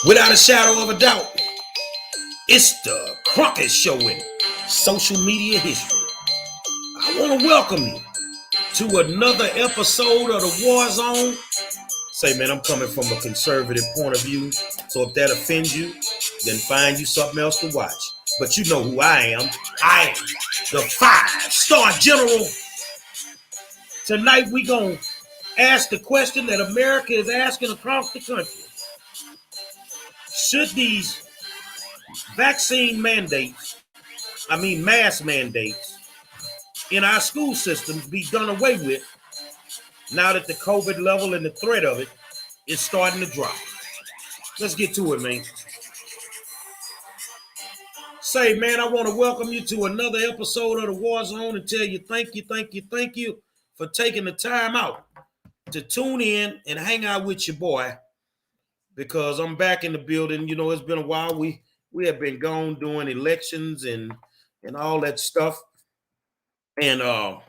Without a shadow of a doubt, it's the Crockett Show in social media history. I want to welcome you to another episode of the War Zone. Say, man, I'm coming from a conservative point of view, so if that offends you, then find you something else to watch. But you know who I am. I am the 5-star general. Tonight we gonna ask the question that America is asking across the country. Should these vaccine mandates, mass mandates, in our school systems be done away with now that the COVID level and the threat of it is starting to drop? Let's get to it, man. Say, man, I want to welcome you to another episode of the War Zone and tell you thank you for taking the time out to tune in and hang out with your boy, because I'm back in the building. You know, it's been a while. We have been gone doing elections and all that stuff. And but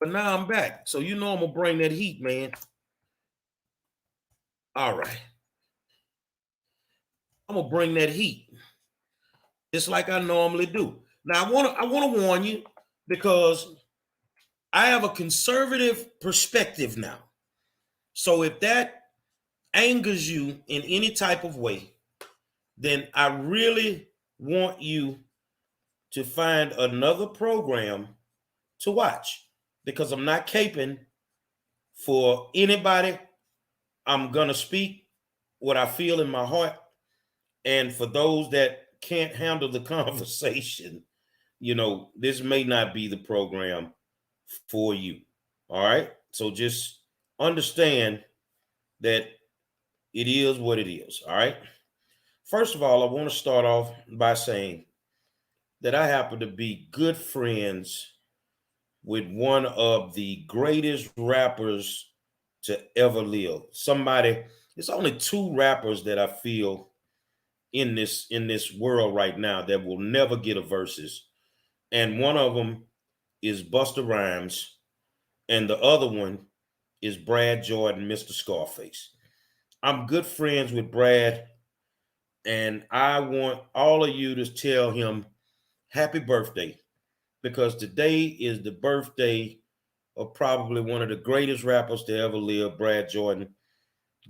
now I'm back. So you know I'm gonna bring that heat, man. All right. I'm gonna bring that heat. Just like I normally do. Now I wanna warn you, because I have a conservative perspective now. So if that angers you in any type of way, then I really want you to find another program to watch, because I'm not caping for anybody. I'm going to speak what I feel in my heart. And for those that can't handle the conversation, you know, this may not be the program for you. All right. So just understand that it is what it is. All right. First of all, I want to start off by saying that I happen to be good friends with one of the greatest rappers to ever live. It's only two rappers that I feel in this world right now that will never get a verses. And one of them is Busta Rhymes, and the other one is Brad Jordan, Mr. Scarface. I'm good friends with Brad, and I want all of you to tell him happy birthday, because today is the birthday of probably one of the greatest rappers to ever live, Brad Jordan.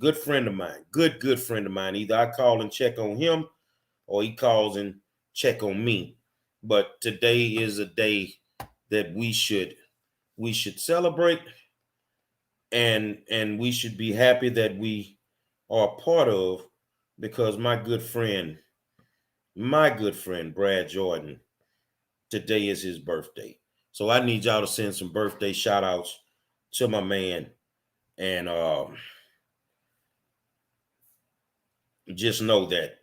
Good friend of mine, good friend of mine. Either I call and check on him, or he calls and check on me. But today is a day that we should celebrate, and we should be happy that we are a part of, because my good friend Brad Jordan, today is his birthday. So I need y'all to send some birthday shout outs to my man. And just know that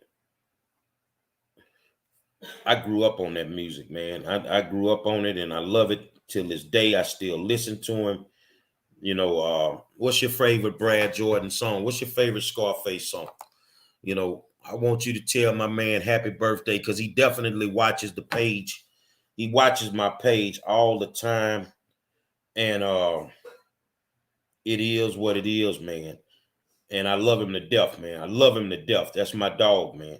I grew up on that music, man. I grew up on it, and I love it till this day. I still listen to him. You know, what's your favorite Brad Jordan song? What's your favorite Scarface song? You know, I want you to tell my man happy birthday, because he definitely watches the page. He watches my page all the time. And it is what it is, man. And I love him to death, man. I love him to death. That's my dog, man.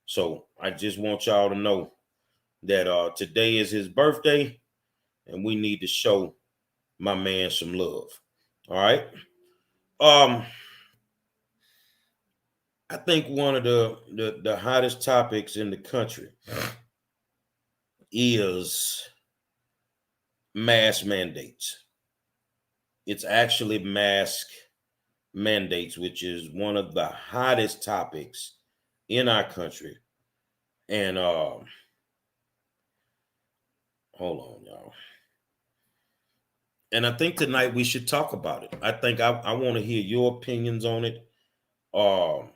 So I just want y'all to know that today is his birthday, and we need to show my man some love. All right. Um, I think one of the hottest topics in the country is mask mandates. It's actually mask mandates, which is one of the hottest topics in our country. And hold on, y'all. And I think tonight we should talk about it. I think I want to hear your opinions on it. Um,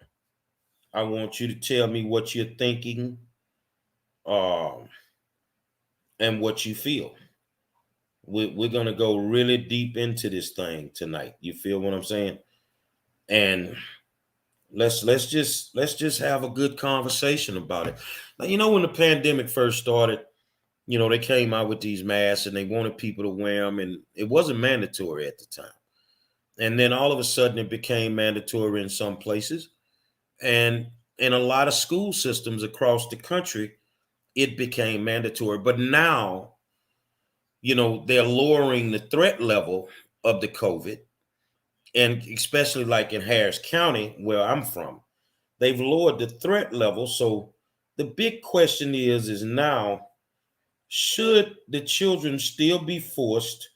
I want you to tell me what you're thinking, um, and what you feel. We're gonna go really deep into this thing tonight. You feel what I'm saying? And let's just have a good conversation about it. Now, you know, when the pandemic first started, you know, they came out with these masks and they wanted people to wear them, and it wasn't mandatory at the time. And then all of a sudden it became mandatory in some places. And in a lot of school systems across the country, it became mandatory. But now, they're lowering the threat level of the COVID, and especially like in Harris County, where I'm from, they've lowered the threat level. So the big question is now, should the children still be forced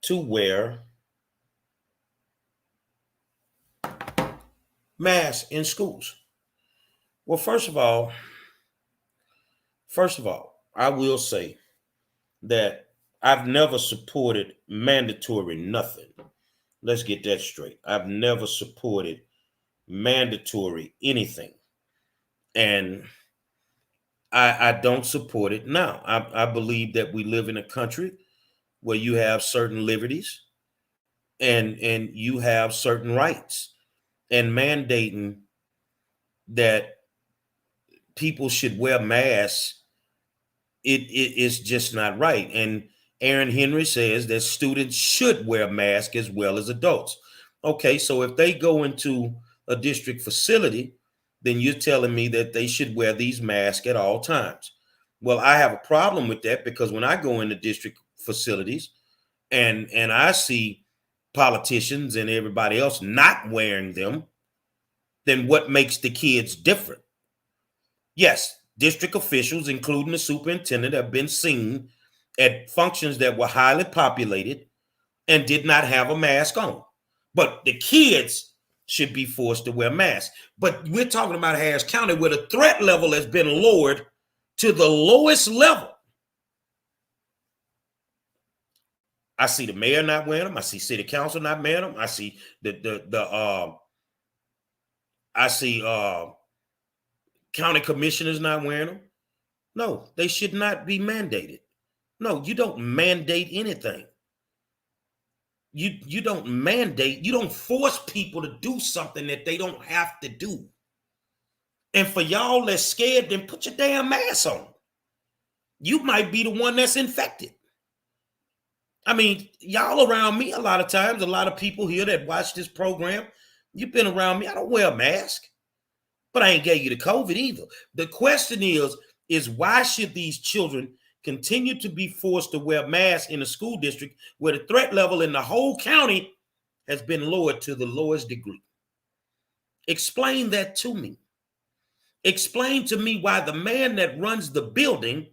to wear masks in schools? Well, first of all, I will say that I've never supported mandatory nothing. Let's get that straight. I've never supported mandatory anything. And I don't support it now. I believe that we live in a country where you have certain liberties and you have certain rights. And mandating that people should wear masks, it is just not right. And Aaron Henry says that students should wear masks as well as adults. Okay, so if they go into a district facility, then you're telling me that they should wear these masks at all times. Well, I have a problem with that, because when I go into district facilities and I see politicians and everybody else not wearing them, then what makes the kids different? Yes, district officials, including the superintendent, have been seen at functions that were highly populated and did not have a mask on. But the kids should be forced to wear masks. But we're talking about Harris County, where the threat level has been lowered to the lowest level. I see the mayor not wearing them. I see city council not wearing them. I see county commissioners not wearing them. No, they should not be mandated. No, you don't mandate anything. You don't mandate, you don't force people to do something that they don't have to do. And for y'all that's scared, then put your damn mask on. You might be the one that's infected. I mean, y'all around me a lot of times, a lot of people here that watch this program, you've been around me. I don't wear a mask, but I ain't gave you the COVID either. The question is why should these children continue to be forced to wear masks in a school district where the threat level in the whole county has been lowered to the lowest degree? Explain that to me. Explain to me why the man that runs the building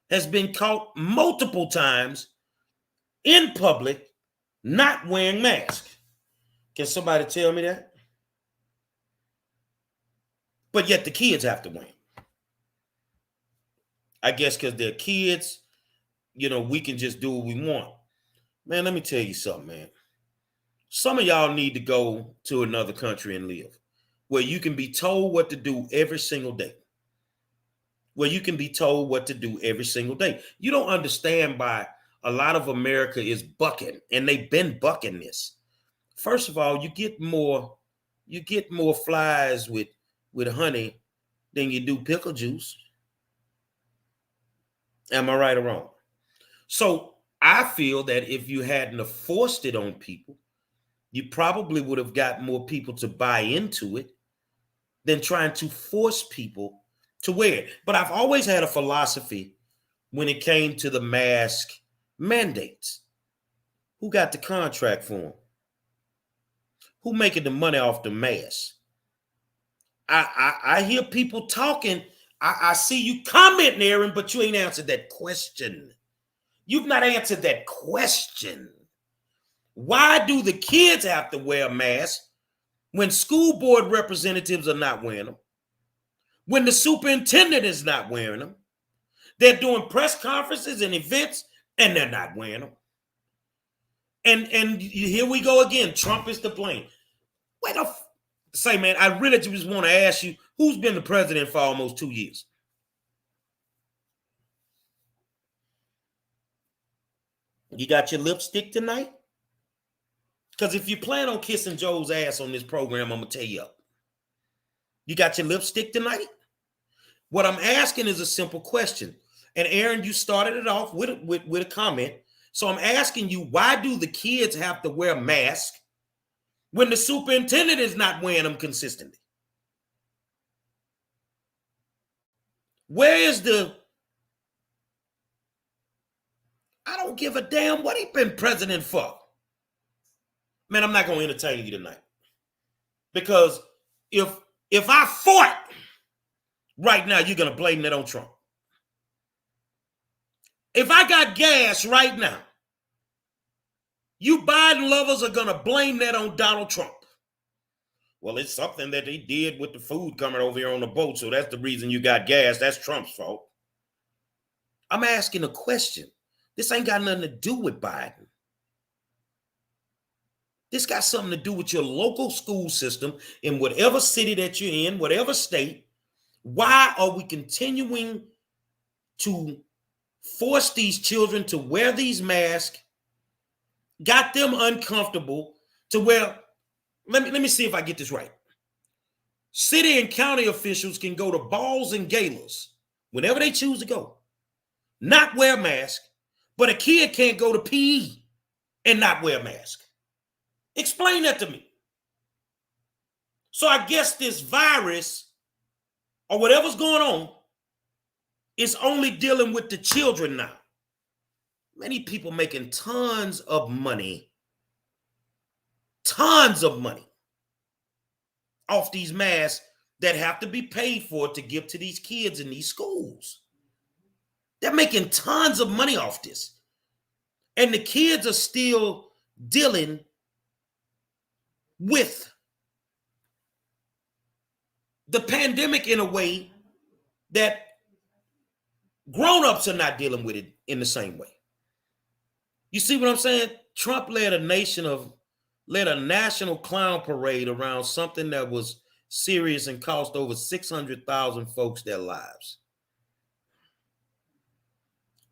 has been caught multiple times in public not wearing masks. Can somebody tell me that? But yet the kids have to wear them. I guess because they're kids, we can just do what we want. Man, let me tell you something, man. Some of y'all need to go to another country and live, where you can be told what to do every single day. Where you can be told what to do every single day. You don't understand why a lot of America is bucking, and they've been bucking this. First of all, you get more flies with honey than you do pickle juice. Am I right or wrong? So I feel that if you hadn't have forced it on people, you probably would have got more people to buy into it than trying to force people to wear it. But I've always had a philosophy when it came to the mask mandates. Who got the contract for them? Who making the money off the mask? I hear people talking. I see you commenting, Aaron, but you ain't answered that question. You've not answered that question. Why do the kids have to wear a mask when school board representatives are not wearing them? When the superintendent is not wearing them? They're doing press conferences and events and they're not wearing them. And here we go again. Trump is to blame. Say, man, I really just want to ask you, who's been the president for almost 2 years? You got your lipstick tonight? Because if you plan on kissing Joe's ass on this program, I'm going to tell you up. You got your lipstick tonight? What I'm asking is a simple question. And Aaron, you started it off with a comment. So I'm asking you, why do the kids have to wear masks when the superintendent is not wearing them consistently? Where is the, I don't give a damn what he been president for. Man, I'm not going to entertain you tonight. Because if I fought right now, you're going to blame that on Trump. If I got gas right now, you Biden lovers are going to blame that on Donald Trump. Well, it's something that they did with the food coming over here on the boat, so that's the reason you got gas. That's Trump's fault. I'm asking a question. This ain't got nothing to do with Biden. This got something to do with your local school system in whatever city that you're in, whatever state. Why are we continuing to force these children to wear these masks? Got them uncomfortable to where, let me see if I get this right. City and county officials can go to balls and galas whenever they choose to go, not wear a mask, but a kid can't go to PE and not wear a mask. Explain that to me. So I guess this virus or whatever's going on is only dealing with the children now. Many people making tons of money off these masks that have to be paid for to give to these kids in these schools. They're making tons of money off this. And the kids are still dealing with the pandemic in a way that grown-ups are not dealing with it in the same way. You see what I'm saying? Trump led a national clown parade around something that was serious and cost over 600,000 folks their lives.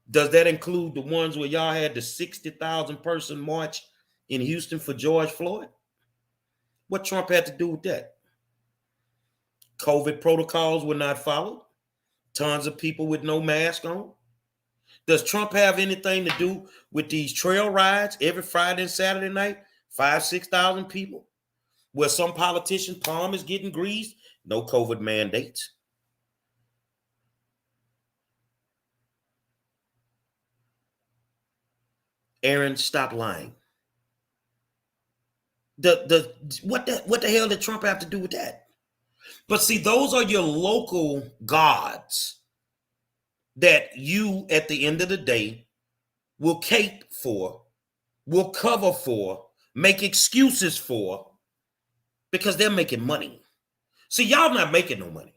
Does that include the ones where y'all had the 60,000 person march in Houston for George Floyd? What Trump had to do with that? COVID protocols were not followed. Tons of people with no mask on. Does Trump have anything to do with these trail rides every Friday and Saturday night? 5,000-6,000 people, where some politician's palm is getting greased? No COVID mandates. Aaron, stop lying. What the hell did Trump have to do with that? But see, those are your local gods that you, at the end of the day, will cape for, will cover for, make excuses for, because they're making money. See, y'all not making no money,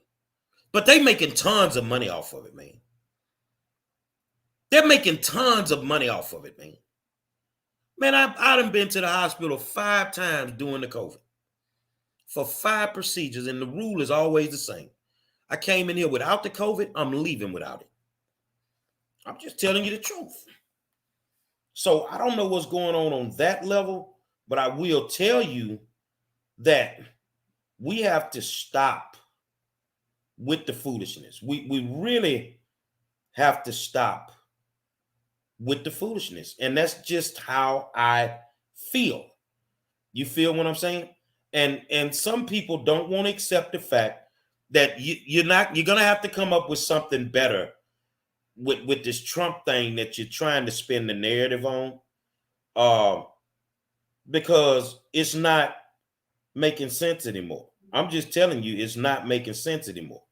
but they making tons of money off of it, man. They're making tons of money off of it, man. Man, I done been to the hospital 5 times during the COVID for 5 procedures, and the rule is always the same. I came in here without the COVID, I'm leaving without it. I'm just telling you the truth. So I don't know what's going on that level, but I will tell you that we have to stop with the foolishness. We really have to stop with the foolishness. And that's just how I feel. You feel what I'm saying? And some people don't want to accept the fact that you're going to have to come up with something better with this Trump thing that you're trying to spin the narrative on, because it's not making sense anymore. I'm just telling you, it's not making sense anymore.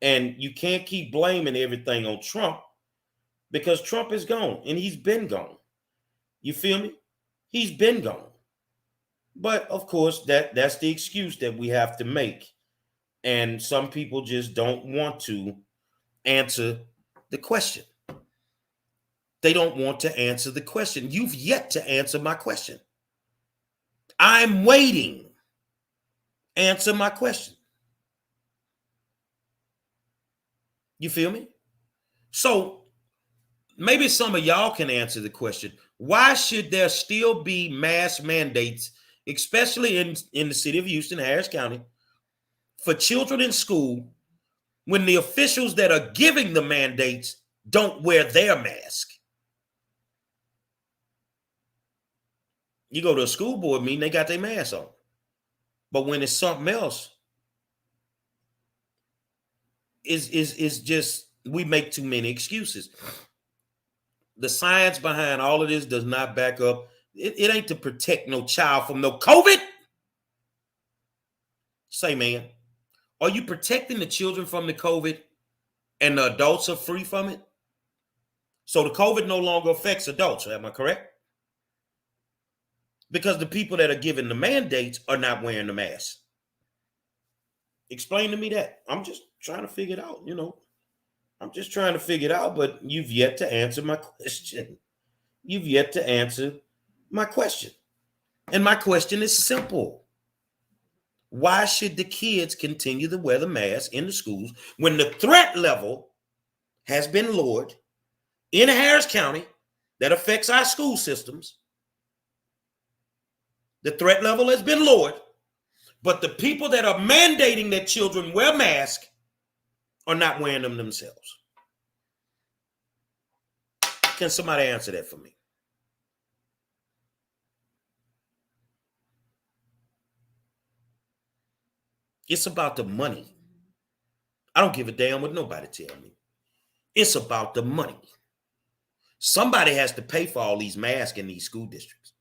And you can't keep blaming everything on Trump, because Trump is gone and he's been gone. You feel me? He's been gone. But of course, that's the excuse that we have to make. And some people just don't want to answer the question. They don't want to answer the question. You've yet to answer my question. I'm waiting. Answer my question. You feel me? So maybe some of y'all can answer the question. Why should there still be mask mandates, especially in the city of Houston, Harris County, for children in school, when the officials that are giving the mandates don't wear their mask? You go to a school board meeting, they got their mask on. But when it's something else, is just we make too many excuses. The science behind all of this does not back up. It ain't to protect no child from no COVID. Say, man, are you protecting the children from the COVID and the adults are free from it? So the COVID no longer affects adults, am I correct? Because the people that are given the mandates are not wearing the mask. Explain to me that. I'm just trying to figure it out, I'm just trying to figure it out, but you've yet to answer my question. You've yet to answer my question. And my question is simple. Why should the kids continue to wear the mask in the schools when the threat level has been lowered in Harris County that affects our school systems? The threat level has been lowered, but the people that are mandating that children wear masks are not wearing them themselves. Can somebody answer that for me? It's about the money. I don't give a damn what nobody tell me. It's about the money. Somebody has to pay for all these masks in these school districts.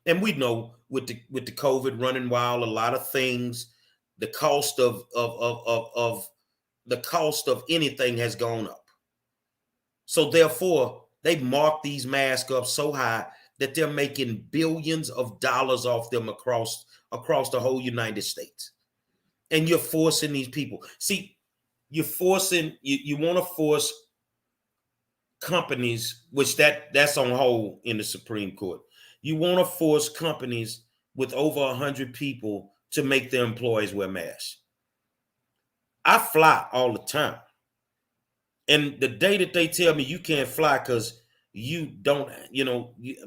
And we know with the COVID running wild, a lot of things, the cost of the cost of anything has gone up. So therefore, they've marked these masks up so high that they're making billions of dollars off them across the whole United States. And you're forcing these people. See, you want to force companies, which that's on hold in the Supreme Court. You want to force companies with over 100 people to make their employees wear masks. I fly all the time. And the day that they tell me you can't fly because you don't,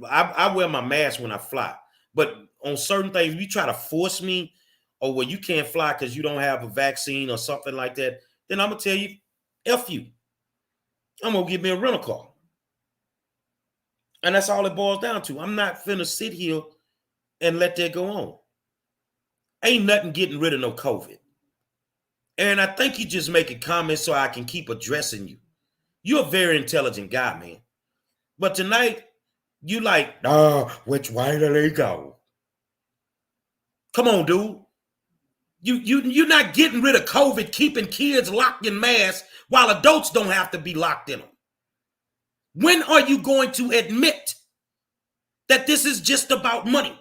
I wear my mask when I fly. But on certain things, you try to force me, or you can't fly because you don't have a vaccine or something like that, then I'm going to tell you, F you. I'm going to give me a rental car. And that's all it boils down to. I'm not finna sit here and let that go on. Ain't nothing getting rid of no COVID. And I think you just making comments so I can keep addressing you. You're a very intelligent guy, man. But tonight, you like, which way do they go? Come on, dude. You're not getting rid of COVID, keeping kids locked in masks while adults don't have to be locked in them. When are you going to admit that this is just about money?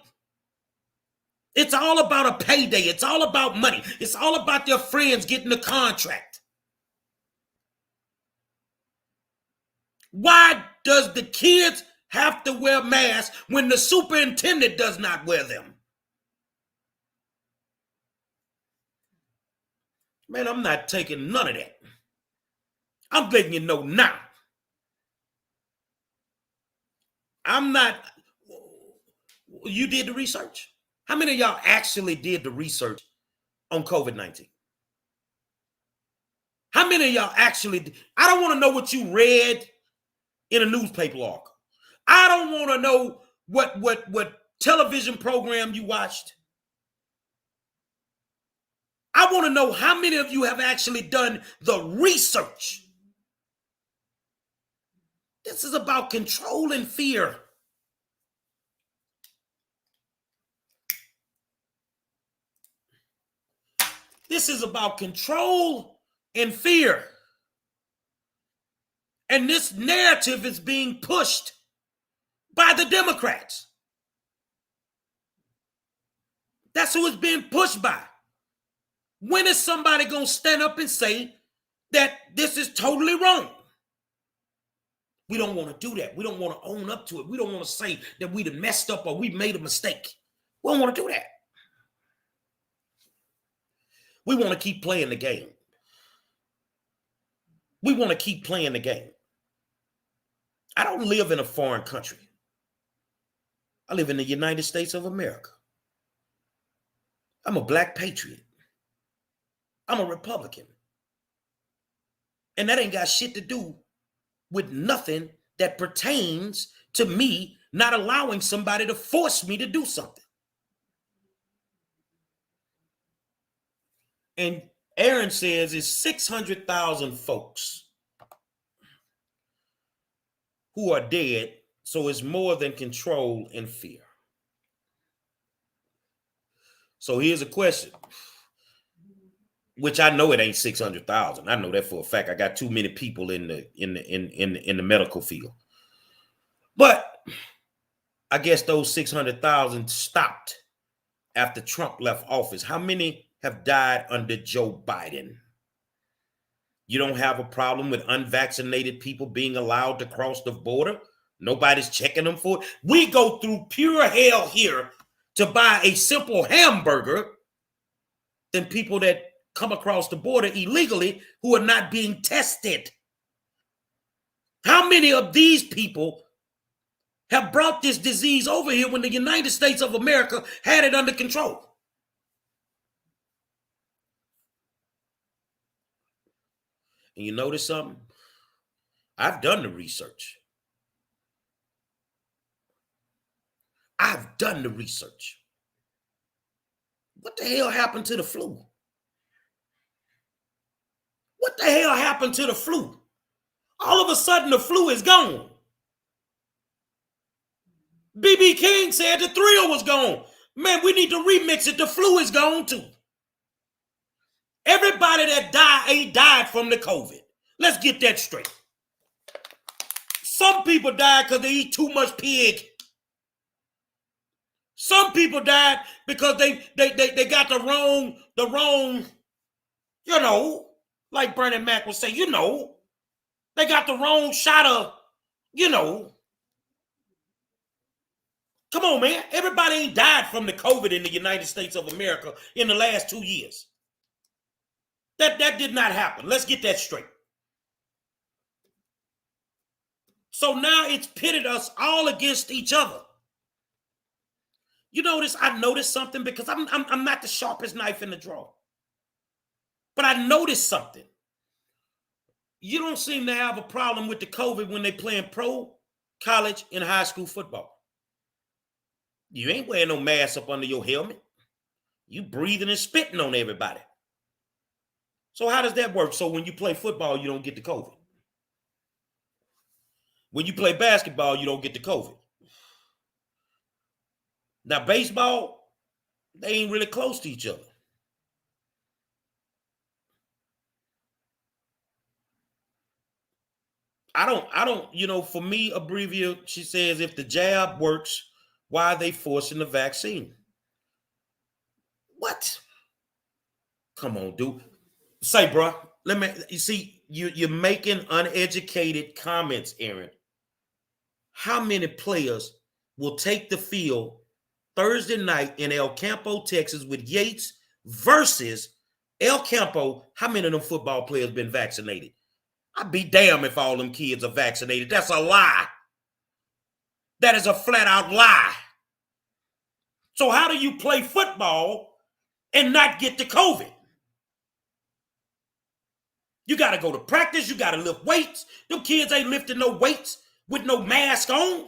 It's all about a payday. It's all about money. It's all about their friends getting a contract. Why does the kids have to wear masks when the superintendent does not wear them? Man, I'm not taking none of that. I'm letting you know now. I'm not. You did the research? How many of y'all actually did the research on COVID-19? How many of y'all actually? I don't want to know what you read in a newspaper article. I don't want to know what television program you watched. I want to know how many of you have actually done the research. This is about control and fear. This is about control and fear. And this narrative is being pushed by the Democrats. That's who it's being pushed by. When is somebody going to stand up and say that this is totally wrong? We don't want to do that. We don't want to own up to it. We don't want to say that we done messed up or we made a mistake. We don't want to do that. We want to keep playing the game. We want to keep playing the game. I don't live in a foreign country. I live in the United States of America. I'm a black patriot. I'm a Republican. And that ain't got shit to do with nothing that pertains to me not allowing somebody to force me to do something. And Aaron says it's 600,000 folks who are dead, so it's more than control and fear. So here's a question, which I know it ain't 600,000. I know that for a fact. I got too many people in the medical field. But I guess those 600,000 stopped after Trump left office. How many have died under Joe Biden? You don't have a problem with unvaccinated people being allowed to cross the border? Nobody's checking them for it. We go through pure hell here to buy a simple hamburger than people that come across the border illegally who are not being tested. How many of these people have brought this disease over here when the United States of America had it under control? And you notice something? I've done the research. I've done the research. What the hell happened to the flu? What the hell happened to the flu? All of a sudden, the flu is gone. B.B. King said the thrill was gone. Man, we need to remix it. The flu is gone too. Everybody that died ain't died from the COVID. Let's get that straight. Some people died because they eat too much pig. Some people died because they got the wrong, you know, like Bernie Mac would say, you know, they got the wrong shot of, you know. Come on, man. Everybody ain't died from the COVID in the United States of America in the last 2 years. That did not happen. Let's get that straight. So now it's pitted us all against each other. You notice I noticed something because I'm not the sharpest knife in the drawer. But I noticed something. You don't seem to have a problem with the COVID when they playing pro, college, and high school football. You ain't wearing no mask up under your helmet. You breathing and spitting on everybody. So how does that work? So when you play football, you don't get the COVID. When you play basketball, you don't get the COVID. Now, baseball, they ain't really close to each other. I don't, you know, for me, Abrevia, she says, if the jab works, why are they forcing the vaccine? What? Come on, dude. Say, bro, you see, you're making uneducated comments, Aaron. How many players will take the field Thursday night in El Campo, Texas with Yates versus El Campo? How many of them football players been vaccinated? I'd be damned if all them kids are vaccinated. That's a lie. That is a flat out lie. So how do you play football and not get the COVID? You got to go to practice. You got to lift weights. Them kids ain't lifting no weights with no mask on.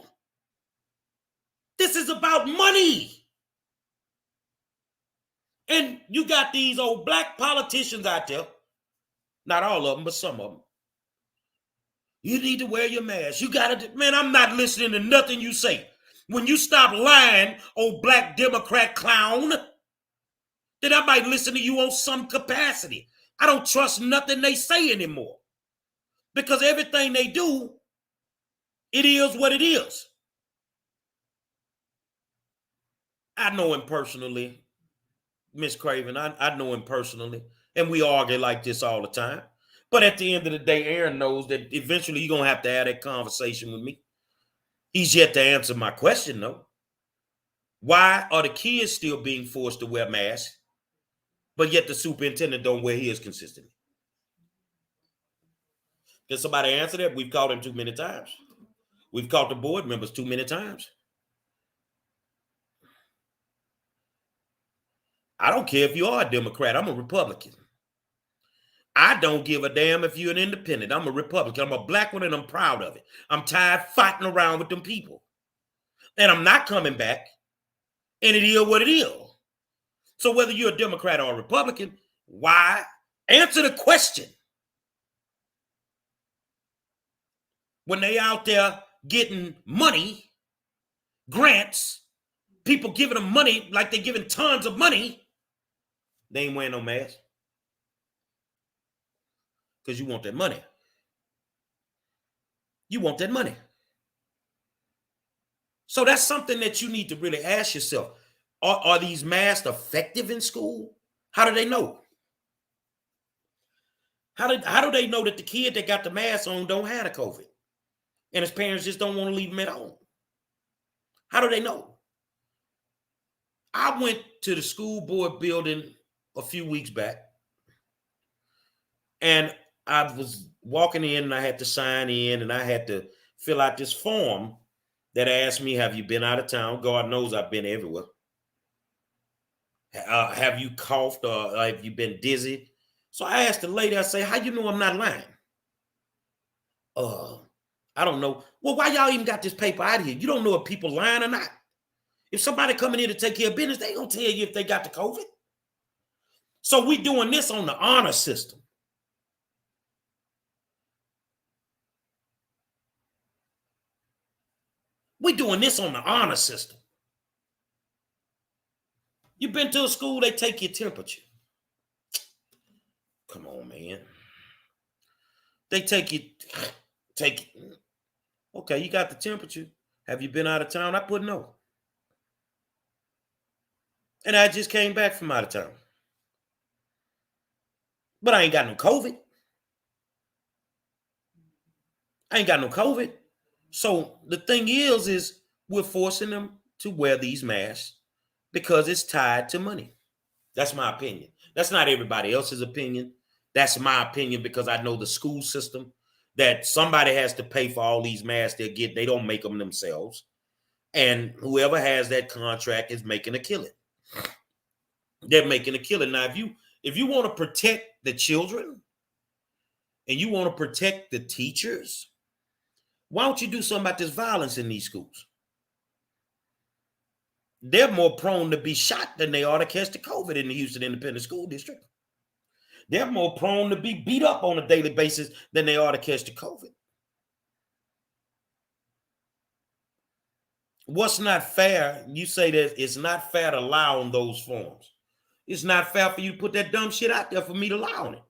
This is about money. And you got these old black politicians out there. Not all of them, but some of them. You need to wear your mask. You got to, man, I'm not listening to nothing you say. When you stop lying, old black Democrat clown, then I might listen to you on some capacity. I don't trust nothing they say anymore. Because everything they do, it is what it is. I know him personally, Miss Craven. I know him personally. And we argue like this all the time. But at the end of the day, Aaron knows that eventually you're going to have to have that conversation with me. He's yet to answer my question, though. Why are the kids still being forced to wear masks, but yet the superintendent don't wear his consistently? Can somebody answer that? We've called him too many times. We've called the board members too many times. I don't care if you are a Democrat. I'm a Republican. I don't give a damn if you're an independent. I'm a Republican. I'm a black one, and I'm proud of it. I'm tired fighting around with them people. And I'm not coming back. And it is what it is. So whether you're a Democrat or a Republican, why? Answer the question. When they out there getting money, grants, people giving them money like they're giving tons of money, they ain't wearing no mask because you want that money. You want that money. So that's something that you need to really ask yourself. Are these masks effective in school? How do they know? How do they know that the kid that got the mask on don't have the COVID? And his parents just don't want to leave him at home? How do they know? I went to the school board building a few weeks back, and I was walking in and I had to sign in and I had to fill out this form that asked me, have you been out of town? God knows I've been everywhere. Have you coughed or have you been dizzy? So I asked the lady, I say, how you know I'm not lying? I don't know. Well, why y'all even got this paper out here? You don't know if people lying or not. If somebody coming here to take care of business, they gonna tell you if they got the COVID. So we doing this on the honor system. We doing this on the honor system. You been to a school, they take your temperature. Come on, man. They take it. Okay, you got the temperature. Have you been out of town? I put no. And I just came back from out of town. But I ain't got no COVID. I ain't got no COVID. So the thing is we're forcing them to wear these masks because it's tied to money. That's my opinion. That's not everybody else's opinion. That's my opinion because I know the school system that somebody has to pay for all these masks they get. They don't make them themselves. And whoever has that contract is making a killing. They're making a killing. Now, if you want to protect the children and you want to protect the teachers, why don't you do something about this violence in these schools? They're more prone to be shot than they are to catch the COVID in the Houston Independent School District. They're more prone to be beat up on a daily basis than they are to catch the COVID. What's not fair? You say that it's not fair to lie on those forms. It's not fair for you to put that dumb shit out there for me to lie on it.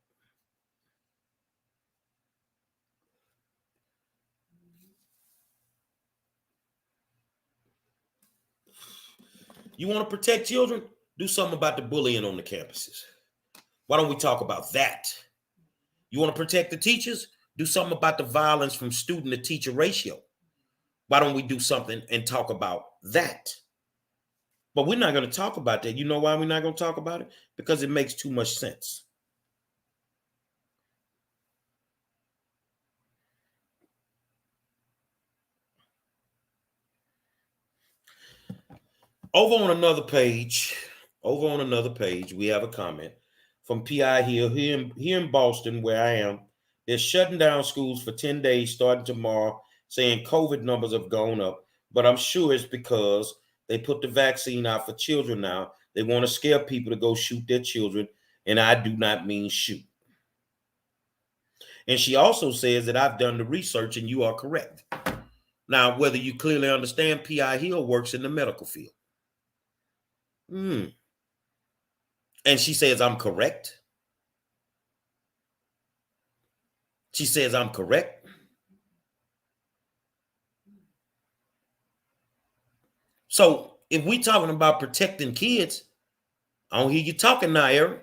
You want to protect children? Do something about the bullying on the campuses. Why don't we talk about that? You want to protect the teachers? Do something about the violence from student to teacher ratio. Why don't we do something and talk about that? But we're not going to talk about that. You know why we're not going to talk about it? Because it makes too much sense. Over on another page, we have a comment from P.I. Hill here in Boston, where I am. They're shutting down schools for 10 days starting tomorrow, saying COVID numbers have gone up. But I'm sure it's because they put the vaccine out for children now. They want to scare people to go shoot their children, and I do not mean shoot. And she also says that I've done the research, and you are correct. Now, whether you clearly understand, P.I. Hill works in the medical field. And she says I'm correct. She says I'm correct. So if we talking about protecting kids, I don't hear you talking now, Aaron.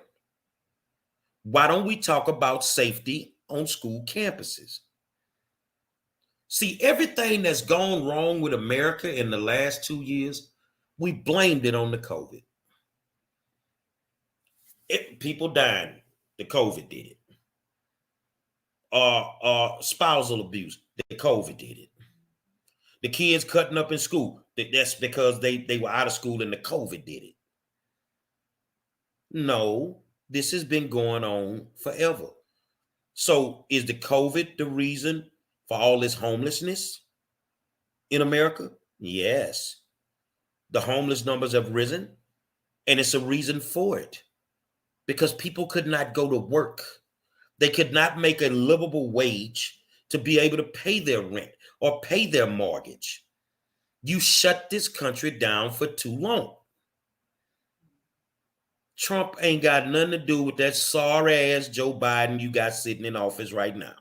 Why don't we talk about safety on school campuses? See, everything that's gone wrong with America in the last 2 years, we blamed it on the COVID. People dying, the COVID did it. Spousal abuse, the COVID did it. The kids cutting up in school, that's because they were out of school and the COVID did it. No, this has been going on forever. So is the COVID the reason for all this homelessness in America? Yes. The homeless numbers have risen, and it's a reason for it because people could not go to work. They could not make a livable wage to be able to pay their rent or pay their mortgage. You shut this country down for too long. Trump ain't got nothing to do with that sorry ass Joe Biden you got sitting in office right now.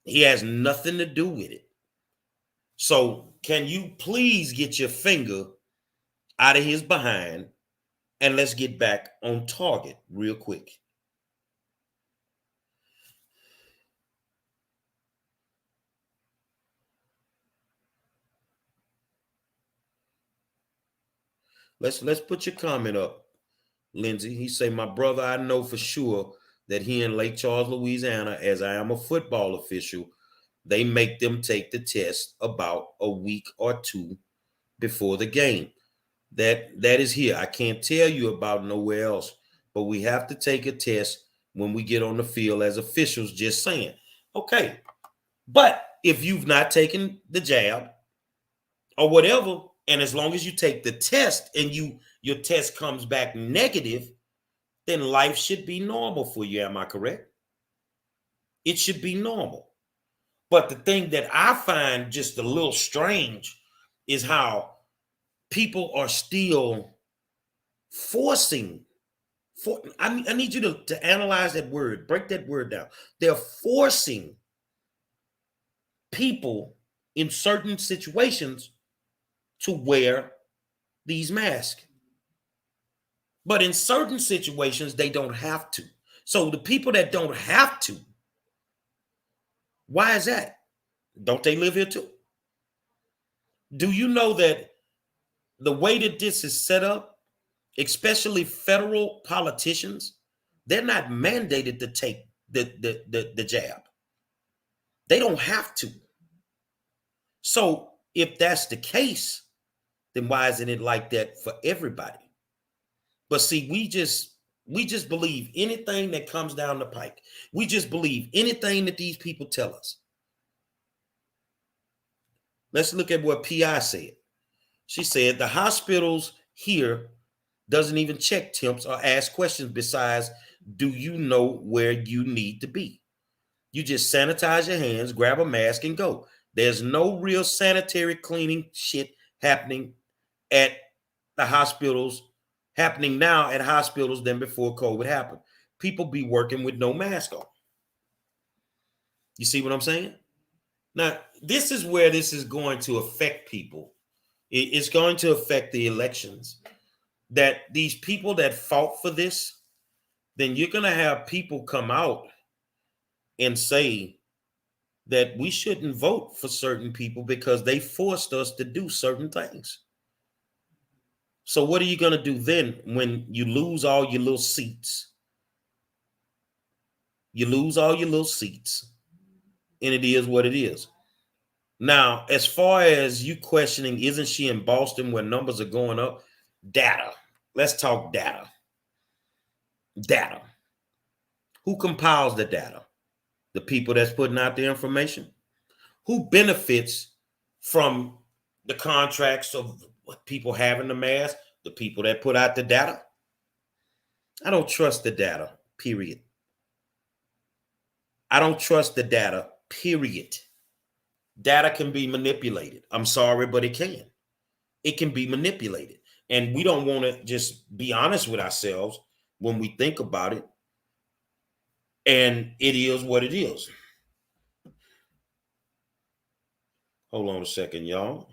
He has nothing to do with it. So can you please get your finger out of his behind and let's get back on target real quick. Let's put your comment up, Lindsay. He say, my brother, I know for sure that here in Lake Charles, Louisiana, as I am a football official, they make them take the test about a week or two before the game. That is here. I can't tell you about nowhere else, but we have to take a test when we get on the field as officials, just saying. Okay, but if you've not taken the jab or whatever, and as long as you take the test and your test comes back negative, then life should be normal for you. Am I correct? It should be normal. But the thing that I find just a little strange is how people are still forcing. I need you to analyze that word, break that word down. They're forcing people in certain situations to wear these masks. But in certain situations, they don't have to. So the people that don't have to, why is that? Don't they live here too? Do you know that the way that this is set up, especially federal politicians, they're not mandated to take the jab. They don't have to. So if that's the case, then why isn't it like that for everybody? But see, we just believe anything that comes down the pike. We just believe anything that these people tell us. Let's look at what PI said. She said the hospitals here doesn't even check temps or ask questions besides, do you know where you need to be? You just sanitize your hands, grab a mask, and go. There's no real sanitary cleaning shit happening at the hospitals, happening now at hospitals than before COVID happened. People be working with no mask on. You see what I'm saying? Now, this is where this is going to affect people. It's going to affect the elections. That these people that fought for this, then you're going to have people come out and say that we shouldn't vote for certain people because they forced us to do certain things. So what are you going to do then when you lose all your little seats? You lose all your little seats, and it is what it is. Now, as far as you questioning, isn't she in Boston where numbers are going up? Data. Let's talk data. Data. Who compiles the data? The people that's putting out the information. Who benefits from the contracts of people having the mask? The people that put out the data. I don't trust the data, period. I don't trust the data, period. Data can be manipulated. I'm sorry, but it can. It can be manipulated. And we don't want to just be honest with ourselves when we think about it. And it is what it is. Hold on a second, y'all.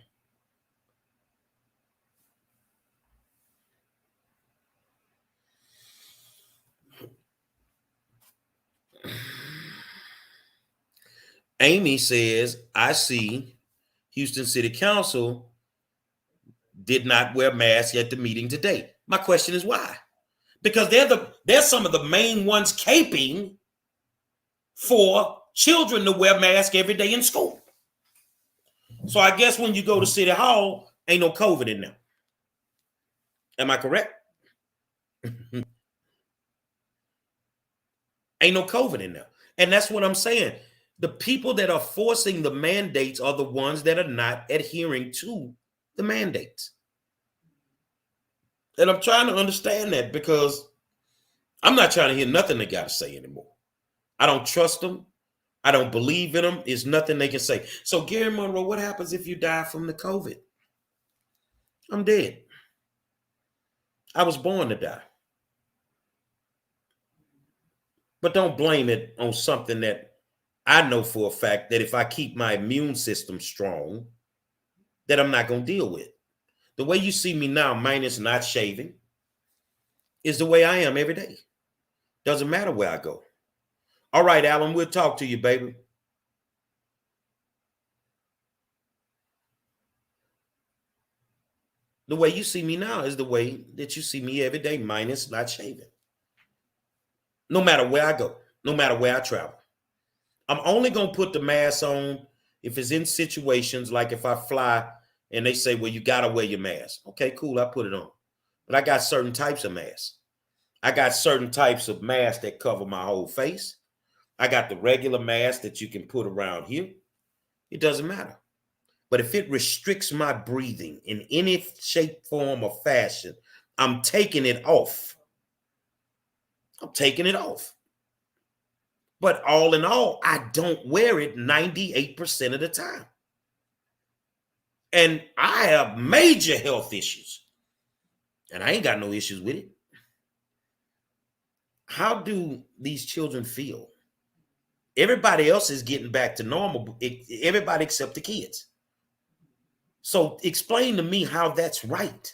Amy says, I see Houston City Council did not wear masks at the meeting today. My question is why? Because they're some of the main ones caping for children to wear masks every day in school. So I guess when you go to City Hall, ain't no COVID in there. Am I correct? Ain't no COVID in there. And that's what I'm saying. The people that are forcing the mandates are the ones that are not adhering to the mandates. And I'm trying to understand that because I'm not trying to hear nothing they got to say anymore. I don't trust them. I don't believe in them. There's nothing they can say. So Gary Monroe, what happens if you die from the COVID? I'm dead. I was born to die. But don't blame it on something that I know for a fact that if I keep my immune system strong, that I'm not going to deal with. The way you see me now, minus not shaving, is the way I am every day. Doesn't matter where I go. All right, Alan, we'll talk to you, baby. The way you see me now is the way that you see me every day, minus not shaving. No matter where I go, no matter where I travel. I'm only going to put the mask on if it's in situations like if I fly and they say, well, you got to wear your mask. Okay, cool. I put it on. But I got certain types of masks. I got certain types of masks that cover my whole face. I got the regular mask that you can put around here. It doesn't matter. But if it restricts my breathing in any shape, form, or fashion, I'm taking it off. I'm taking it off. But all in all, I don't wear it 98% of the time. And I have major health issues. And I ain't got no issues with it. How do these children feel? Everybody else is getting back to normal. Everybody except the kids. So explain to me how that's right.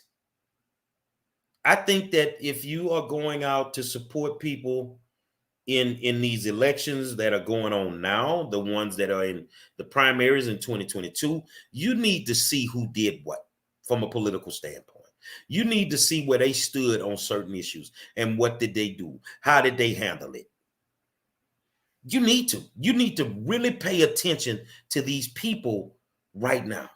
I think that if you are going out to support people in these elections that are going on now, the ones that are in the primaries in 2022, you need to see who did what from a political standpoint. You need to see where they stood on certain issues and what did they do? How did they handle it? You need to really pay attention to these people right now.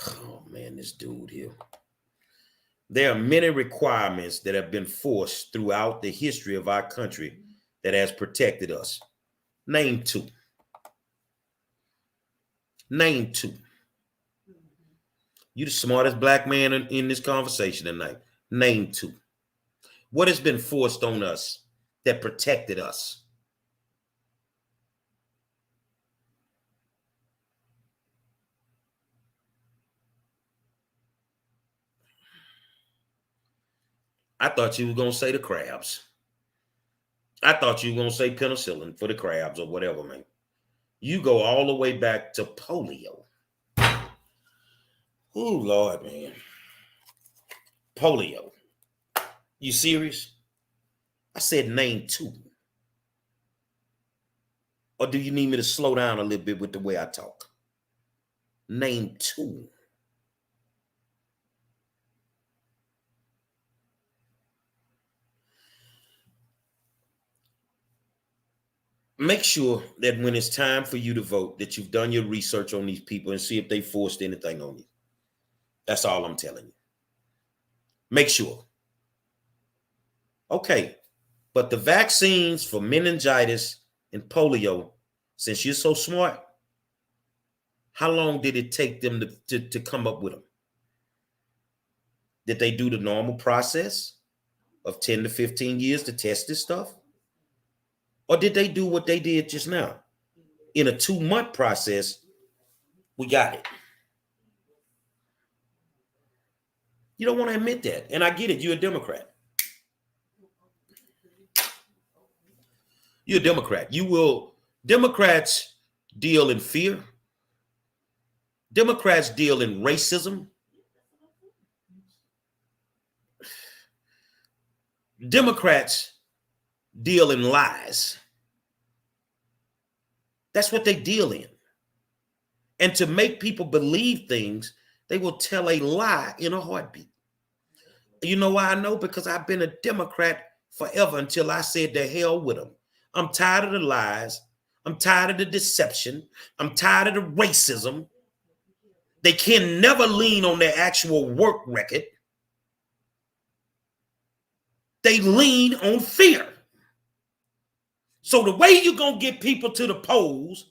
Oh man, this dude here. There are many requirements that have been forced throughout the history of our country that has protected us. Name two. Name two. You're the smartest black man in this conversation tonight. Name two. What has been forced on us that protected us? I thought you were going to say the crabs. I thought you were going to say penicillin for the crabs or whatever, man. You go all the way back to polio. Oh, Lord, man. Polio. You serious? I said name two. Or do you need me to slow down a little bit with the way I talk? Name two. Make sure that when it's time for you to vote, that you've done your research on these people and see if they forced anything on you. That's all I'm telling you. Make sure. Okay, but the vaccines for meningitis and polio, since you're so smart, how long did it take them to come up with them? Did they do the normal process of 10 to 15 years to test this stuff? Or did they do what they did just now? In a 2-month process, we got it. You don't want to admit that. And I get it. You're a Democrat. You're a Democrat. Democrats deal in fear. Democrats deal in racism. Democrats deal in lies. That's what they deal in. And to make people believe things, they will tell a lie in a heartbeat. You know why I know? Because I've been a Democrat forever until I said the hell with them. I'm tired of the lies. I'm tired of the deception. I'm tired of the racism. They can never lean on their actual work record. They lean on fear. So the way you're going to get people to the polls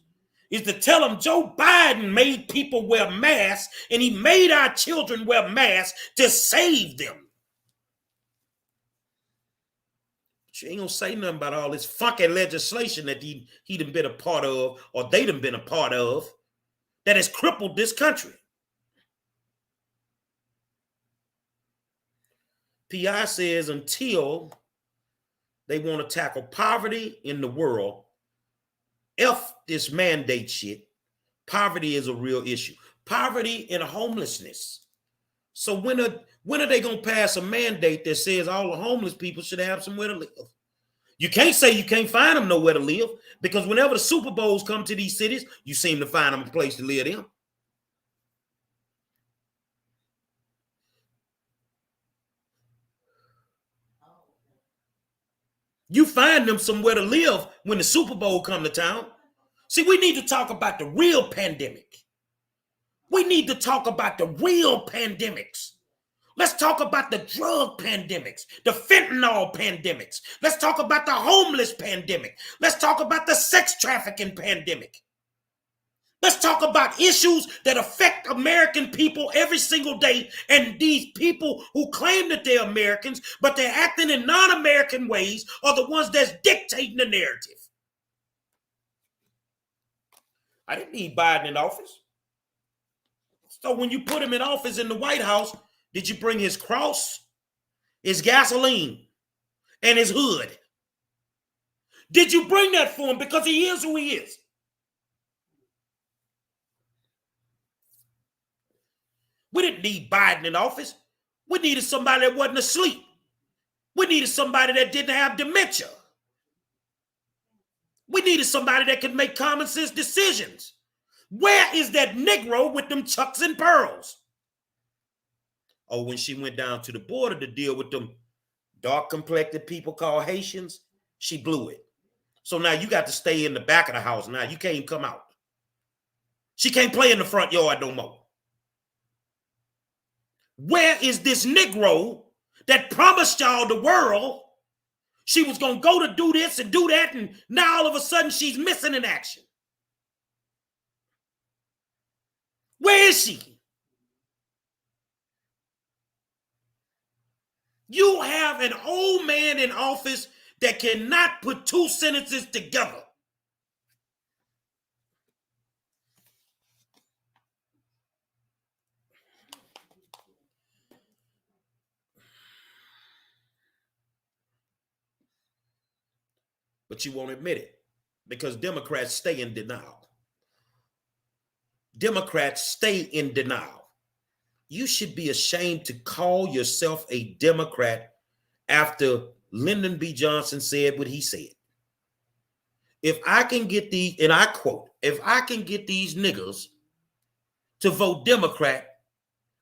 is to tell them Joe Biden made people wear masks and he made our children wear masks to save them. She ain't gonna say nothing about all this funky legislation that he done been a part of, or they done been a part of, that has crippled this country. PI says until they want to tackle poverty in the world, F this mandate shit, poverty is a real issue. Poverty and homelessness. So when are they gonna pass a mandate that says all the homeless people should have somewhere to live? You can't say you can't find them nowhere to live, because whenever the Super Bowls come to these cities, you seem to find them a place to live in. You find them somewhere to live when the Super Bowl come to town. See, we need to talk about the real pandemic. We need to talk about the real pandemics. Let's talk about the drug pandemics, the fentanyl pandemics. Let's talk about the homeless pandemic. Let's talk about the sex trafficking pandemic. Let's talk about issues that affect American people every single day, and these people who claim that they're Americans, but they're acting in non-American ways, are the ones that's dictating the narrative. I didn't need Biden in office. So when you put him in office in the White House, did you bring his cross, his gasoline, and his hood? Did you bring that for him? Because he is who he is. We didn't need Biden in office. We needed somebody that wasn't asleep. We needed somebody that didn't have dementia. We needed somebody that could make common sense decisions. Where is that Negro with them chucks and pearls? Oh, when she went down to the border to deal with them dark-complected people called Haitians, she blew it. So now you got to stay in the back of the house. Now you can't even come out. She can't play in the front yard no more. Where is this Negro that promised y'all the world she was going to go to do this and do that, and now all of a sudden she's missing in action? Where is she? You have an old man in office that cannot put two sentences together. But you won't admit it, because Democrats stay in denial. Democrats stay in denial. You should be ashamed to call yourself a Democrat after Lyndon B. Johnson said what he said. If I can get these, and I quote, if I can get these niggas to vote Democrat,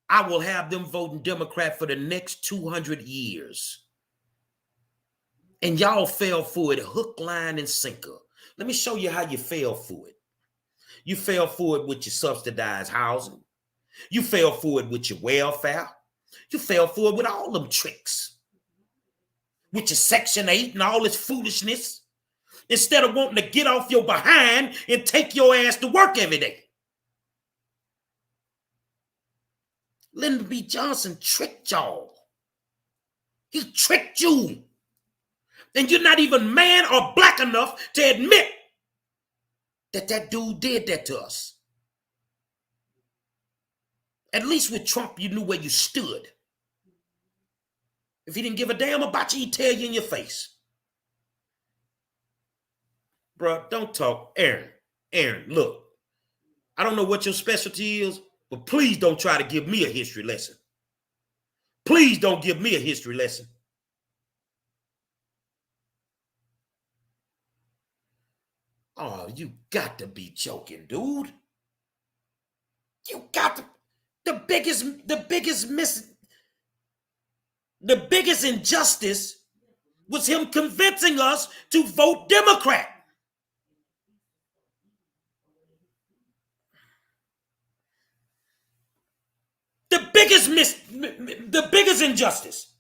I will have them voting Democrat for the next 200 years. And y'all fell for it hook, line, and sinker. Let me show you how you fell for it. You fell for it with your subsidized housing. You fell for it with your welfare. You fell for it with all them tricks. With your Section 8 and all this foolishness. Instead of wanting to get off your behind and take your ass to work every day. Lyndon B. Johnson tricked y'all. He tricked you. And you're not even man or black enough to admit that that dude did that to us. At least with Trump, you knew where you stood. If he didn't give a damn about you, he'd tell you in your face. Bro, don't talk. Aaron, look. I don't know what your specialty is, but please don't try to give me a history lesson. Please don't give me a history lesson. Oh, you got to be joking, dude. You got to. The biggest injustice was him convincing us to vote Democrat. The biggest injustice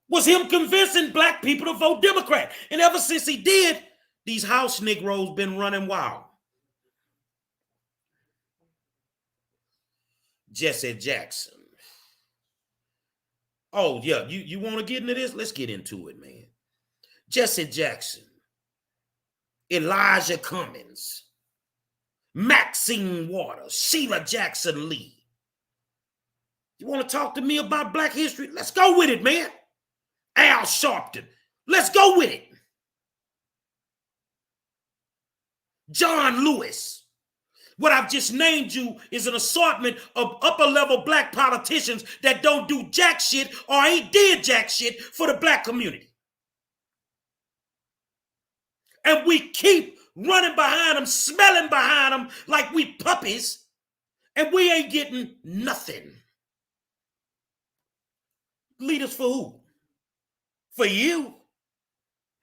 was him convincing black people to vote Democrat. And ever since he did, these house Negroes been running wild. Jesse Jackson. Oh, yeah, you want to get into this? Let's get into it, man. Jesse Jackson, Elijah Cummings, Maxine Waters, Sheila Jackson Lee. You want to talk to me about Black history? Let's go with it, man. Al Sharpton. Let's go with it. John Lewis. What I've just named you is an assortment of upper-level Black politicians that don't do jack shit or ain't did jack shit for the Black community. And we keep running behind them, smelling behind them like we puppies, and we ain't getting nothing. Leaders for who? For you.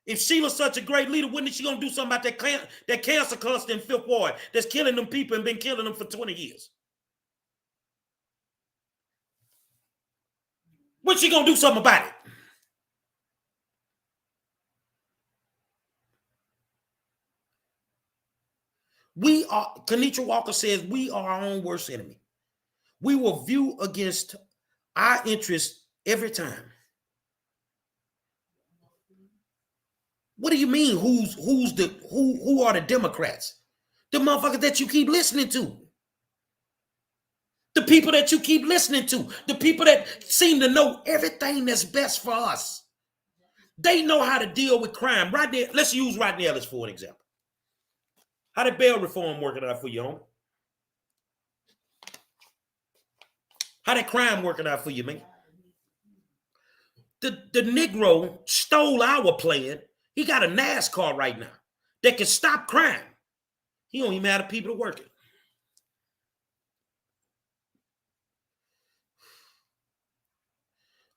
If Sheila's such a great leader, when is she going to do something about that cancer cluster in Fifth Ward that's killing them people and been killing them for 20 years? When's she going to do something about it? We are, Kenitra Walker says, we are our own worst enemy. We will view against our interests every time. What do you mean? Who are the Democrats? The motherfuckers that you keep listening to. The people that you keep listening to. The people that seem to know everything that's best for us. They know how to deal with crime. Right there, let's use Rodney Ellis for an example. How did bail reform working out for you, homie? How did crime working out for you, man? The Negro stole our plan. He got a NASCAR right now that can stop crime. He don't even have the people to work it.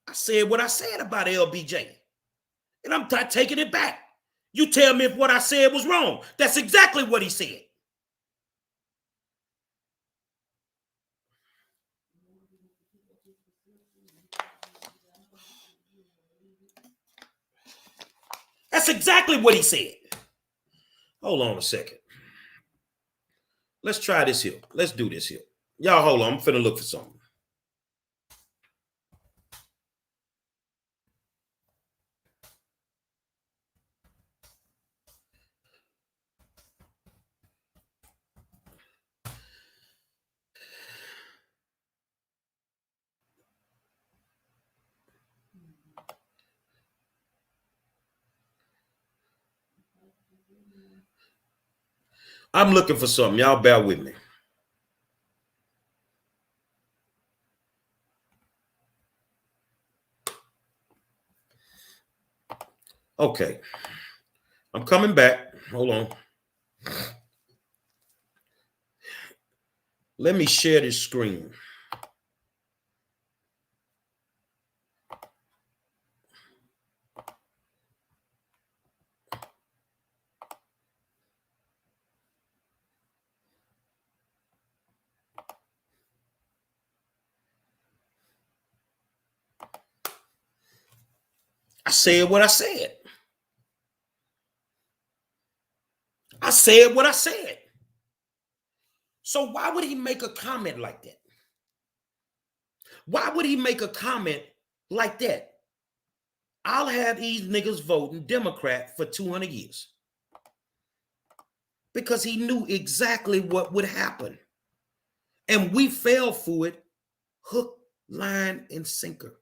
I said what I said about LBJ, and I'm taking it back. You tell me if what I said was wrong. That's exactly what he said. That's exactly what he said. Hold on a second. Let's try this here. Let's do this here. Y'all hold on. I'm finna look for something. I'm looking for something. Y'all bear with me. Okay. I'm coming back. Hold on. Let me share this screen. I said what I said. I said what I said. So why would he make a comment like that? Why would he make a comment like that? I'll have these niggas voting Democrat for 200 years. Because he knew exactly what would happen. And we fell for it, hook, line, and sinker.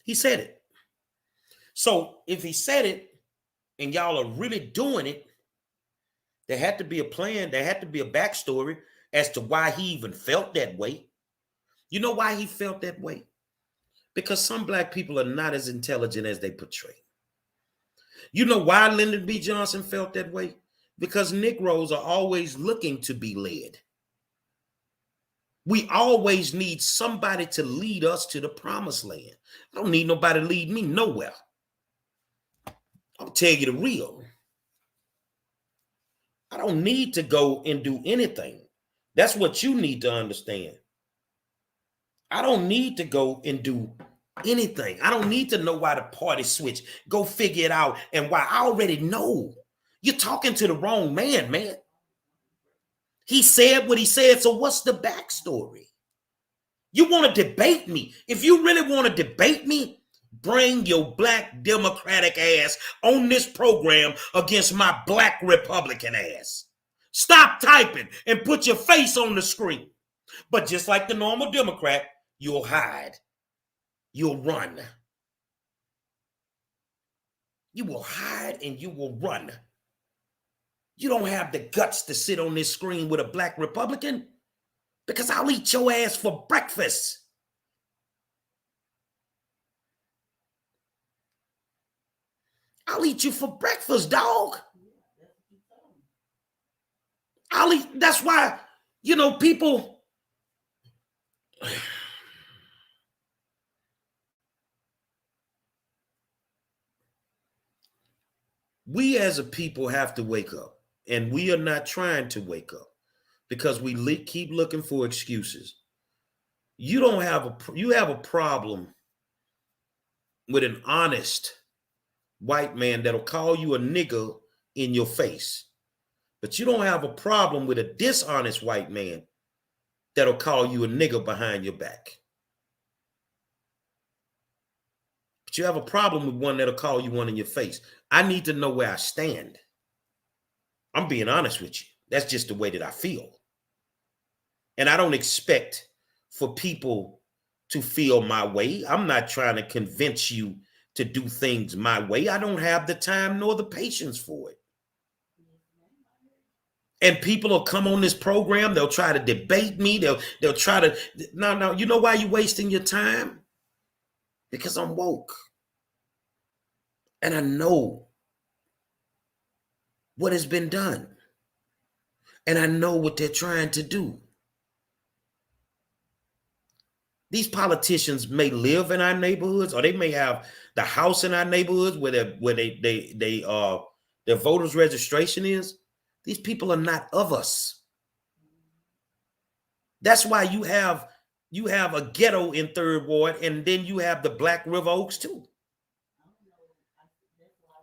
He said it. So if he said it and y'all are really doing it, there had to be a plan. There had to be a backstory as to why he even felt that way. You know why he felt that way? Because some Black people are not as intelligent as they portray. You know why Lyndon B. Johnson felt that way? Because Negroes are always looking to be led. We always need somebody to lead us to the promised land. I don't need nobody to lead me nowhere. I'll tell you the real. I don't need to go and do anything. That's what you need to understand. I don't need to go and do anything. I don't need to know why the party switch. Go figure it out. And why I already know. You're talking to the wrong man, man. He said what he said. So what's the backstory? You want to debate me? If you really want to debate me, bring your black Democratic ass on this program against my black Republican ass. Stop typing and put your face on the screen. But just like the normal Democrat, you'll hide. You'll run. You will hide and you will run. You don't have the guts to sit on this screen with a black Republican because I'll eat your ass for breakfast. I'll eat you for breakfast, dog. I'll eat. That's why, people. We as a people have to wake up, and we are not trying to wake up because we keep looking for excuses. You have a problem with an honest white man that'll call you a nigger in your face, but you don't have a problem with a dishonest white man that'll call you a nigger behind your back. But you have a problem with one that'll call you one in your face. I need to know where I stand. I'm being honest with you. That's just the way that I feel. And I don't expect for people to feel my way. I'm not trying to convince you to do things my way. I don't have the time nor the patience for it. And people will come on this program. They'll try to debate me. They'll try to. No. You know why you're wasting your time? Because I'm woke. And I know what has been done. And I know what they're trying to do. These politicians may live in our neighborhoods, or they may have the house in our neighborhoods where their voters registration is. These people are not of us. That's why you have a ghetto in Third Ward, and then you have the Black River Oaks too.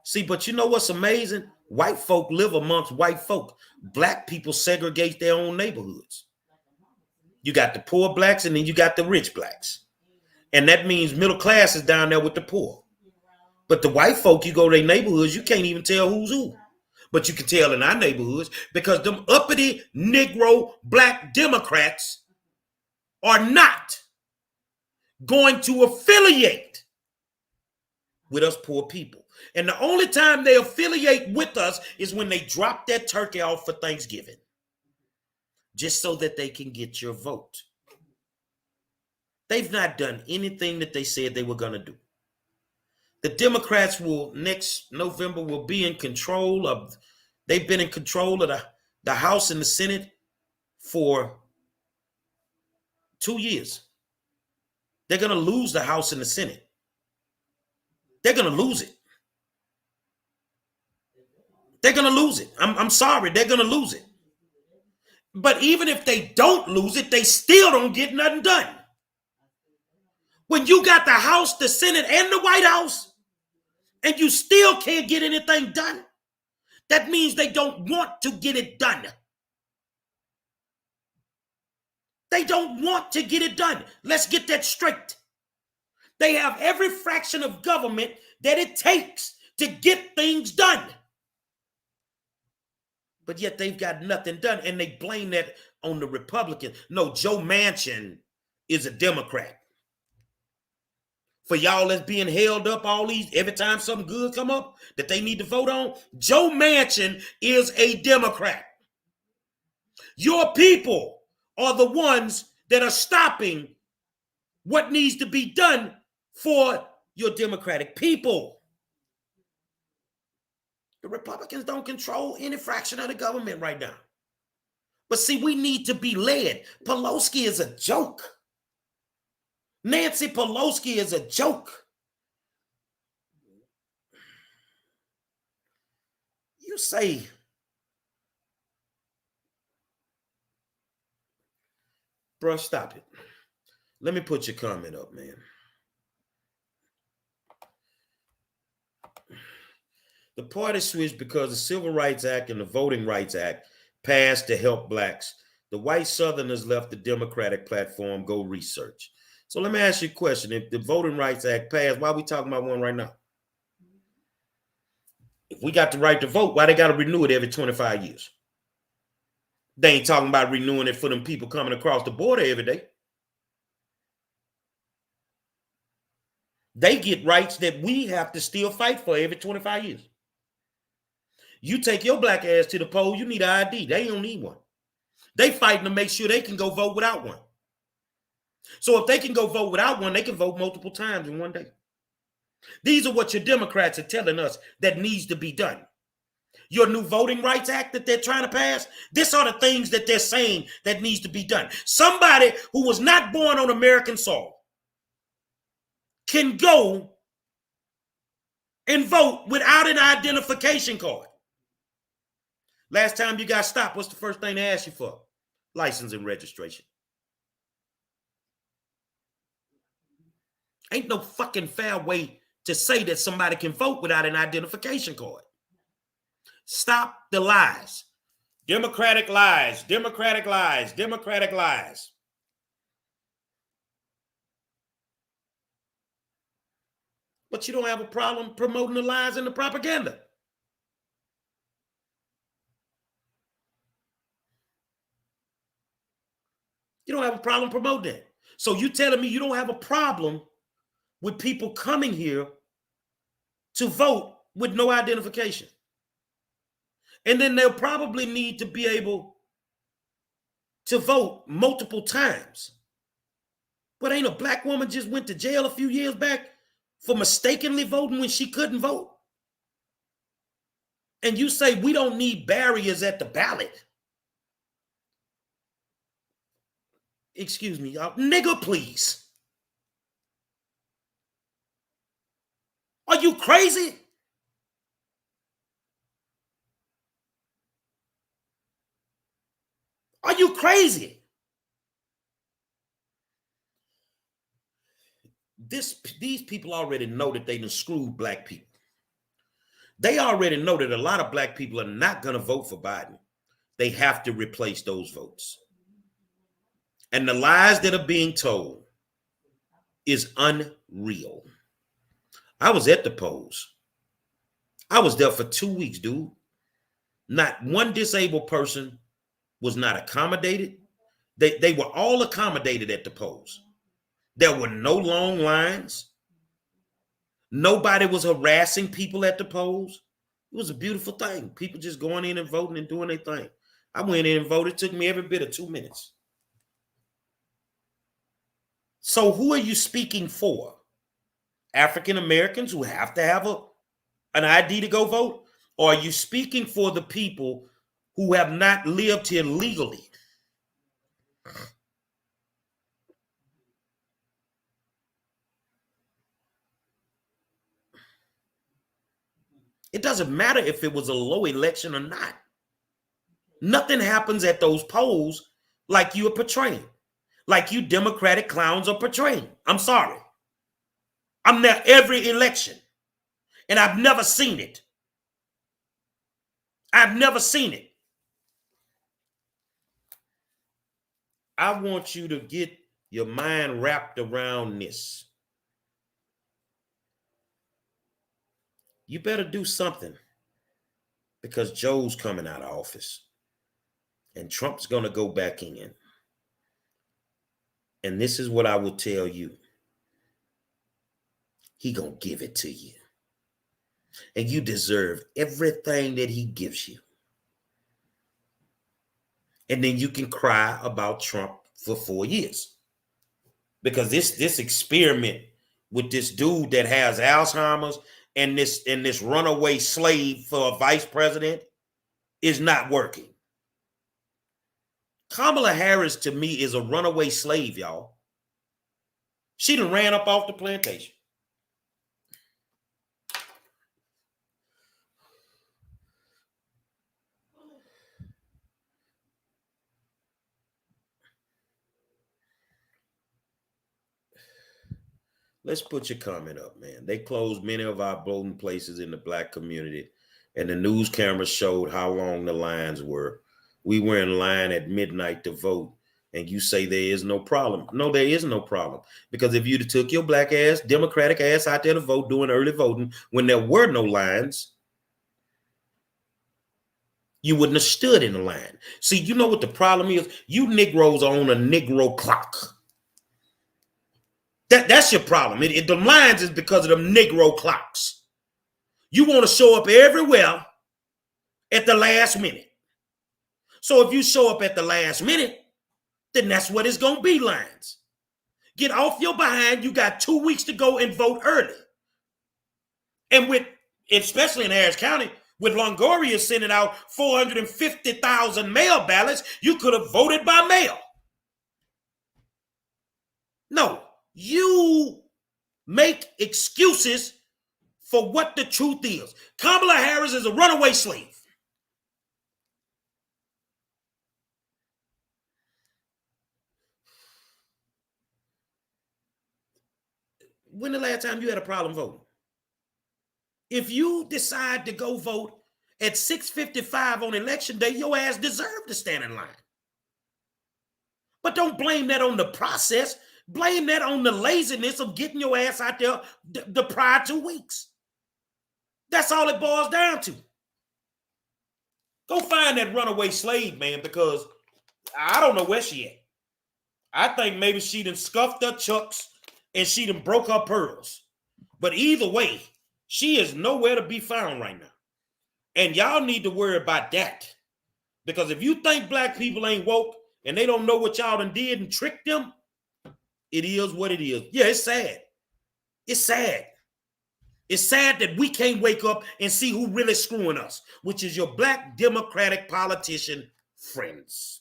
See, but you know what's amazing? White folk live amongst white folk. Black people segregate their own neighborhoods. You got the poor blacks and then you got the rich blacks. And that means middle class is down there with the poor. But the white folk, you go to their neighborhoods, you can't even tell who's who. But you can tell in our neighborhoods because them uppity Negro black Democrats are not going to affiliate with us poor people. And the only time they affiliate with us is when they drop that turkey off for Thanksgiving, just so that they can get your vote. They've not done anything that they said they were going to do. The Democrats next November will be in control of, they've been in control of the House and the Senate for 2 years. They're going to lose the House and the Senate. They're going to lose it. They're going to lose it. I'm sorry. They're going to lose it. But even if they don't lose it, they still don't get nothing done. When you got the House, the Senate, and the White House, and you still can't get anything done, that means they don't want to get it done. They don't want to get it done. Let's get that straight. They have every fraction of government that it takes to get things done. But yet they've got nothing done, and they blame that on the Republicans. No, Joe Manchin is a Democrat. For y'all that's being held up every time something good come up that they need to vote on, Joe Manchin is a Democrat. Your people are the ones that are stopping what needs to be done for your Democratic people. The Republicans don't control any fraction of the government right now. But see, we need to be led. Pelosi is a joke. Nancy Pelosi is a joke. You say, bro, stop it. Let me put your comment up, man. The party switched because the Civil Rights Act and the Voting Rights Act passed to help blacks. The white Southerners left the Democratic platform. Go research. So let me ask you a question. If the Voting Rights Act passed, why are we talking about one right now? If we got the right to vote, why they got to renew it every 25 years? They ain't talking about renewing it for them people coming across the border every day. They get rights that we have to still fight for every 25 years. You take your black ass to the poll, you need an ID. They don't need one. They fighting to make sure they can go vote without one. So if they can go vote without one, they can vote multiple times in one day. These are what your Democrats are telling us that needs to be done. Your new Voting Rights Act that they're trying to pass, these are the things that they're saying that needs to be done. Somebody who was not born on American soil can go and vote without an identification card. Last time you got stopped, what's the first thing they ask you for? License and registration. Ain't no fucking fair way to say that somebody can vote without an identification card. Stop the lies. Democratic lies, Democratic lies, Democratic lies. But you don't have a problem promoting the lies and the propaganda. You don't have a problem promoting that. So you telling me you don't have a problem with people coming here to vote with no identification? And then they'll probably need to be able to vote multiple times. But ain't a black woman just went to jail a few years back for mistakenly voting when she couldn't vote? And you say we don't need barriers at the ballot. Excuse me, y'all. Nigga, please. Are you crazy? Are you crazy? These people already know that they done screwed black people. They already know that a lot of black people are not going to vote for Biden. They have to replace those votes. And the lies that are being told is unreal. I was at the polls. I was there for 2 weeks, dude. Not one disabled person was not accommodated. They were all accommodated at the polls. There were no long lines. Nobody was harassing people at the polls. It was a beautiful thing. People just going in and voting and doing their thing. I went in and voted. It took me every bit of 2 minutes. So who are you speaking for? African Americans who have to have an ID to go vote? Or are you speaking for the people who have not lived here legally? It doesn't matter if it was a low election or not. Nothing happens at those polls like you are portraying, like you Democratic clowns are portraying. I'm sorry. I'm there every election, and I've never seen it. I've never seen it. I want you to get your mind wrapped around this. You better do something, because Joe's coming out of office and Trump's going to go back in. And this is what I will tell you. He going to give it to you. And you deserve everything that he gives you. And then you can cry about Trump for 4 years. Because this experiment with this dude that has Alzheimer's and this runaway slave for a vice president is not working. Kamala Harris, to me, is a runaway slave, y'all. She done ran up off the plantation. Let's put your comment up, man. They closed many of our voting places in the black community, and the news cameras showed how long the lines were. we were in line at midnight to vote, and you say there is no problem. No, there is no problem. Because if you'd took your black ass, Democratic ass out there to vote, doing early voting, when there were no lines, you wouldn't have stood in the line. See, you know what the problem is? You Negroes are on a Negro clock. That's your problem. The lines is because of them Negro clocks. You want to show up everywhere at the last minute. So if you show up at the last minute, then that's what it's going to be, lines. Get off your behind. You got 2 weeks to go and vote early. And with, especially in Harris County, with Longoria sending out 450,000 mail ballots, you could have voted by mail. No, you make excuses for what the truth is. Kamala Harris is a runaway slave. When the last time you had a problem voting? If you decide to go vote at 6:55 on election day, your ass deserved to stand in line. But don't blame that on the process. Blame that on the laziness of getting your ass out there the prior 2 weeks. That's all it boils down to. Go find that runaway slave, man, because I don't know where she at. I think maybe she done scuffed her chucks and she done broke her pearls. But either way, she is nowhere to be found right now. And y'all need to worry about that. Because if you think black people ain't woke and they don't know what y'all done did and tricked them, it is what it is. Yeah, it's sad. It's sad. It's sad that we can't wake up and see who really screwing us, which is your black Democratic politician friends.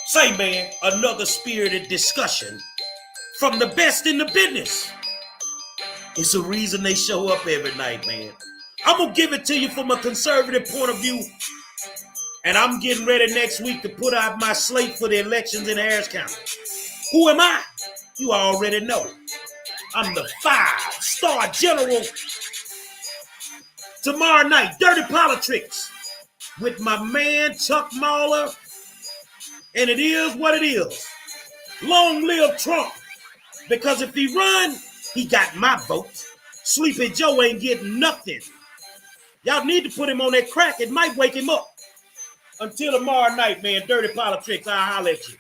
Say, man, another spirited discussion from the best in the business. It's a reason they show up every night, man. I'm going to give it to you from a conservative point of view. And I'm getting ready next week to put out my slate for the elections in Harris County. Who am I? You already know. I'm the 5-star general. Tomorrow night, Dirty Politics with my man Chuck Mahler. And it is what it is. Long live Trump. Because if he run, he got my vote. Sleepy Joe ain't getting nothing. Y'all need to put him on that crack. It might wake him up. Until tomorrow night, man, Dirty Politics, I'll holler at you.